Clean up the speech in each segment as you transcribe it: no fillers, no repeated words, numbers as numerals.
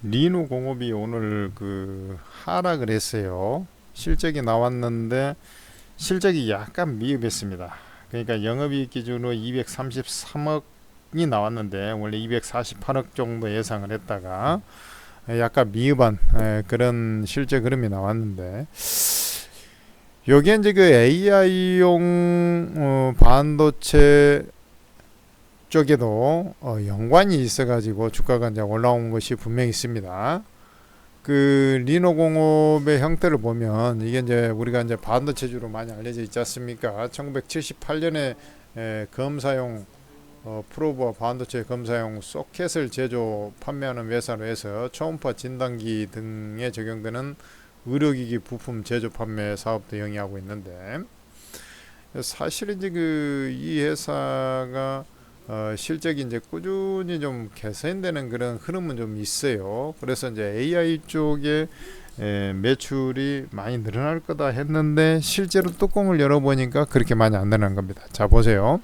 리누 공업이 오늘 그 하락을 했어요. 실적이 나왔는데 실적이 약간 미흡했습니다. 그러니까 영업이익 기준으로 233억이 나왔는데 원래 248억 정도 예상을 했다가 약간 미흡한 그런 실적 흐름이 나왔는데 요게 이제 그 AI용 반도체 쪽에도 연관이 있어가지고 주가가 이제 올라온 것이 분명히 있습니다. 그 리노공업의 형태를 보면 이게 이제 우리가 이제 반도체주로 많이 알려져 있지 않습니까? 1978년에 검사용 프로버 반도체 검사용 소켓을 제조 판매하는 회사로 해서 초음파 진단기 등에 적용되는 의료기기 부품 제조 판매 사업도 영위하고 있는데 사실 이제 그 이 회사가 실적이 이제 꾸준히 좀 개선되는 그런 흐름은 좀 있어요. 그래서 이제 AI 쪽에 매출이 많이 늘어날 거다 했는데 실제로 뚜껑을 열어보니까 그렇게 많이 안 늘어난 겁니다. 자 보세요.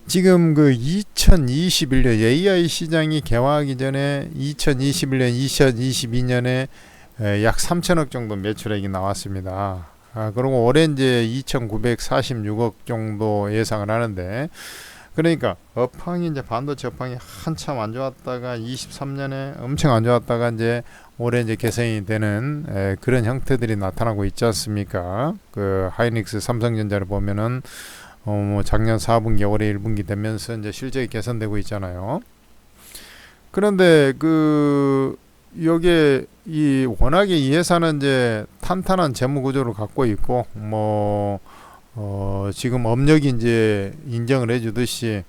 지금 그 2021년 AI 시장이 개화하기 전에 2021년, 2022년에 약 3천억 정도 매출액이 나왔습니다. 그리고 올해 이제 2,946억 정도 예상을 하는데, 그러니까 업황이 이제 반도체 업황이 한참 안 좋았다가 23년에 엄청 안 좋았다가 이제 올해 이제 개선이 되는 그런 형태들이 나타나고 있지 않습니까? 그 하이닉스 삼성전자를 보면은 뭐 작년 4분기 올해 1분기 되면서 이제 실적이 개선되고 있잖아요. 그런데 그 요게 이 워낙에 이 회사는 이제 탄탄한 재무 구조를 갖고 있고 지금 업력이 이제 인정을 해주듯이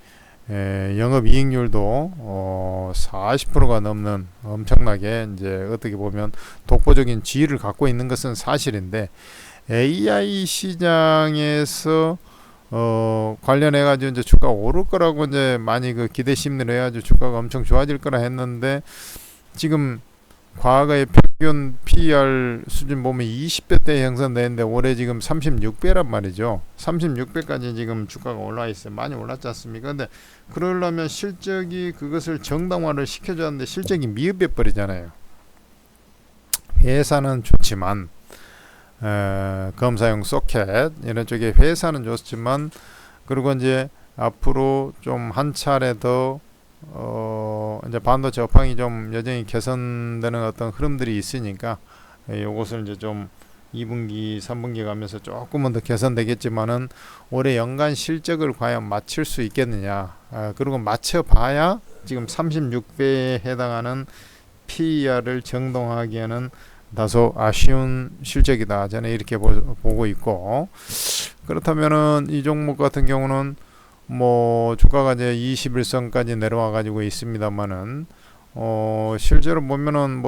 영업이익률도 40%가 넘는 엄청나게 이제 어떻게 보면 독보적인 지위를 갖고 있는 것은 사실인데 AI 시장에서 관련해 가지고 이제 주가가 오를 거라고 이제 많이 그 기대 심리를 해가지고 주가가 엄청 좋아질 거라 했는데 지금 과거의 평균 PER 수준 보면 20배대 형성되는데 올해 지금 36배란 말이죠. 36배까지 지금 주가가 올라 있어요. 많이 올랐지 않습니까? 근데 그러려면 실적이 그것을 정당화를 시켜줘야 하는데 실적이 미흡해 버리잖아요. 회사는 좋지만 검사용 소켓 이런 쪽에 회사는 좋지만 그리고 이제 앞으로 좀 한 차례 더 이제 반도체 업황이 좀 여전히 개선되는 어떤 흐름들이 있으니까 요것을 이제 좀 2분기, 3분기 가면서 조금은 더 개선되겠지만은 올해 연간 실적을 과연 맞출 수 있겠느냐. 그리고 맞춰봐야 지금 36배에 해당하는 PER을 정동하기에는 다소 아쉬운 실적이다. 저는 이렇게 보고 있고 그렇다면은 이 종목 같은 경우는 뭐 주가가 이제 21선까지 내려와 가지고 있습니다만은 실제로 보면은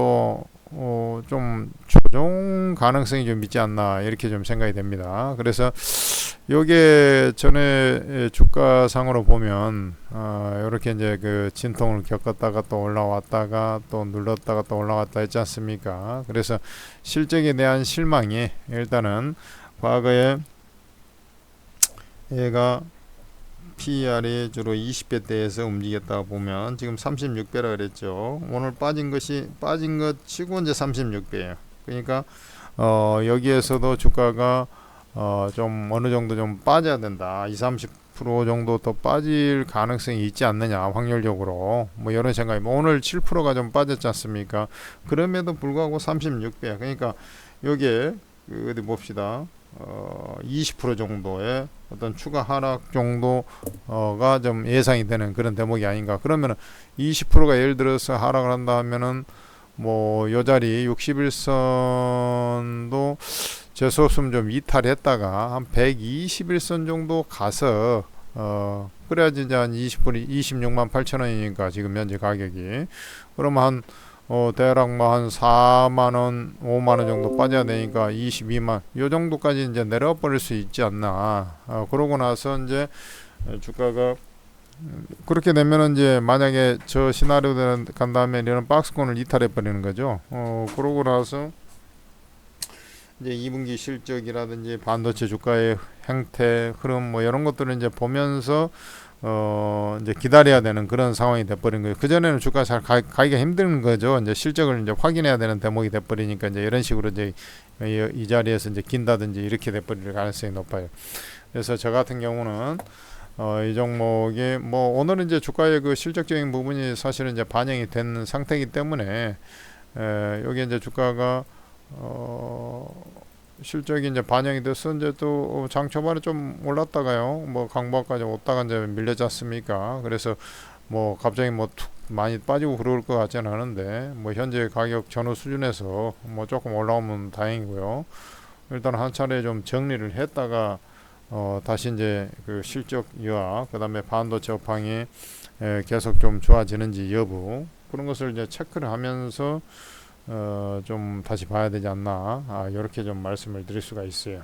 좀 조정 가능성이 좀 있지 않나 이렇게 좀 생각이 됩니다. 그래서 요게 전에 주가상으로 보면 이렇게 이제 그 진통을 겪었다가 또 올라왔다가 또 눌렀다가 또 올라왔다 했지 않습니까? 그래서 실적에 대한 실망이 일단은 과거에 얘가 PER이 주로 20배대에서 움직였다가 보면 지금 36배라 그랬죠. 오늘 빠진 것 치고 이제 36배예요. 그러니까 여기에서도 주가가 좀 어느 정도 좀 빠져야 된다. 20-30% 정도 더 빠질 가능성이 있지 않느냐 확률적으로 뭐 이런 생각이 오늘 7%가 좀 빠졌지 않습니까? 그럼에도 불구하고 36배. 그러니까 여기에 어디 봅시다. 20% 정도의 어떤 추가 하락 정도가 좀 예상이 되는 그런 대목이 아닌가. 그러면은 20%가 예를 들어서 하락을 한다 하면은 뭐 요 자리 61선도 재수 없으면 좀 이탈했다가 한 121선 정도 가서 그래야지 이제 한 20%, 26만 8천 원이니까 지금 현재 가격이 그러면 한 대략 뭐 한 4만원, 5만원 정도 빠져야 되니까 22만, 요 정도까지 이제 내려와 버릴 수 있지 않나. 그러고 나서 이제 주가가 그렇게 되면은 이제 만약에 저 시나리오 간 다음에 이런 박스권을 이탈해 버리는 거죠. 그러고 나서 이제 2분기 실적이라든지 반도체 주가의 형태, 흐름 뭐 이런 것들을 이제 보면서 이제 기다려야 되는 그런 상황이 돼버린 거예요. 그전에는 주가 잘 가기가 힘든 거죠. 이제 실적을 이제 확인해야 되는 대목이 돼버리니까 이제 이런 식으로 이제 이 자리에서 이제 긴다든지 이렇게 돼버릴 가능성이 높아요. 그래서 저 같은 경우는 이 종목이 뭐 오늘은 이제 주가의 그 실적적인 부분이 사실은 이제 반영이 된 상태이기 때문에 여기 이제 주가가 실적이 이제 반영이 돼서 이제 또 장 초반에 좀 올랐다가요 뭐 강보까지 왔다가 이제 밀려지 않습니까? 그래서 뭐 갑자기 뭐 툭 많이 빠지고 그럴 것 같지는 않은데 뭐 현재 가격 전후 수준에서 뭐 조금 올라오면 다행이고요. 일단 한 차례 좀 정리를 했다가 다시 이제 그 실적 유화 그다음에 반도체 업황이 계속 좀 좋아지는지 여부 그런 것을 이제 체크를 하면서 좀 다시 봐야 되지 않나 이렇게 좀 말씀을 드릴 수가 있어요.